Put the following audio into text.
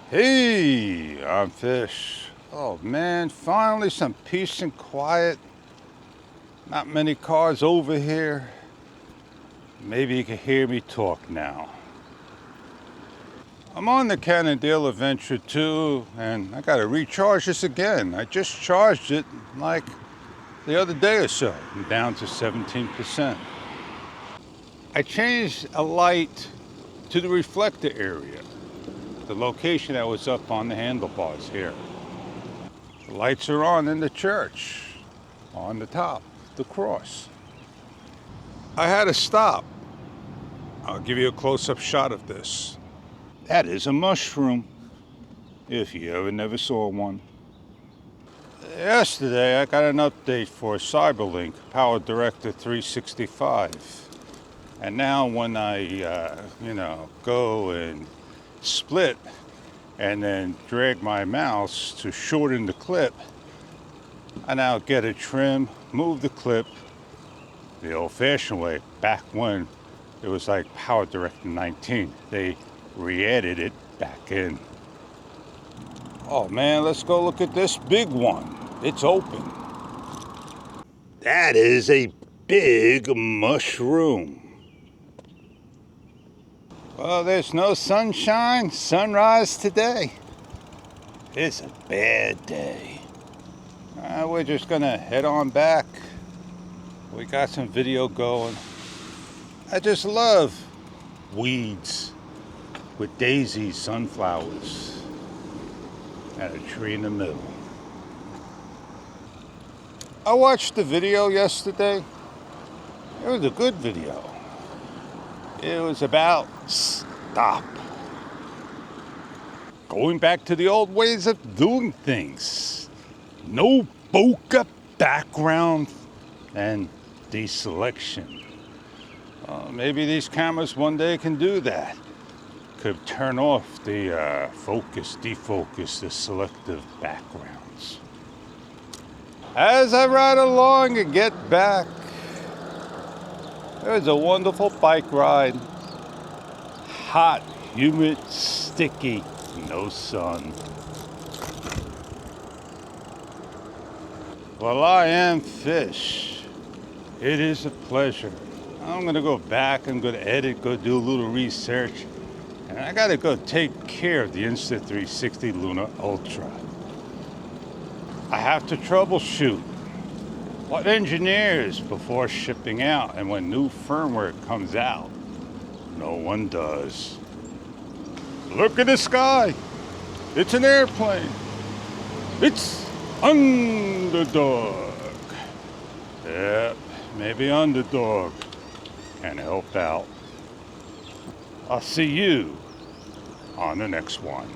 Hey, I'm Fish. Oh man, finally some peace and quiet. Not many cars over here. Maybe you can hear me talk now. I'm on the Cannondale Adventure 2 and I gotta recharge this again. I just charged it like the other day or so. I'm down to 17%. I changed a light to the reflector area, the location that was up on the handlebars here. The lights are on in the church, on the top, the cross. I had to stop. I'll give you a close-up shot of this. That is a mushroom, if you ever never saw one. Yesterday, I got an update for Cyberlink PowerDirector 365. And now when I, go and split and then drag my mouse to shorten the clip, I now get a trim, move the clip the old-fashioned way, back when it was like PowerDirector 19. They re-added it back in. Oh man, let's go look at this big one. It's open. That is a big mushroom. Well, there's no sunrise today. It's a bad day. We're just gonna head on back. We got some video going. I just love weeds with daisies, sunflowers, and a tree in the middle. I watched the video yesterday. It was a good video. It was about stop. Going back to the old ways of doing things. No bokeh background and deselection. Maybe these cameras one day can do that. Could turn off the focus, defocus, the selective backgrounds. As I ride along and get back, it was a wonderful bike ride. Hot, humid, sticky, no sun. Well, I am Fish. It is a pleasure. I'm gonna go back, I'm gonna edit, go do a little research, and I gotta go take care of the Insta360 Luna Ultra. I have to troubleshoot what engineers before shipping out, and when new firmware comes out, no one does. Look at the sky. It's an airplane. It's Underdog. Yeah, maybe Underdog can help out. I'll see you on the next one.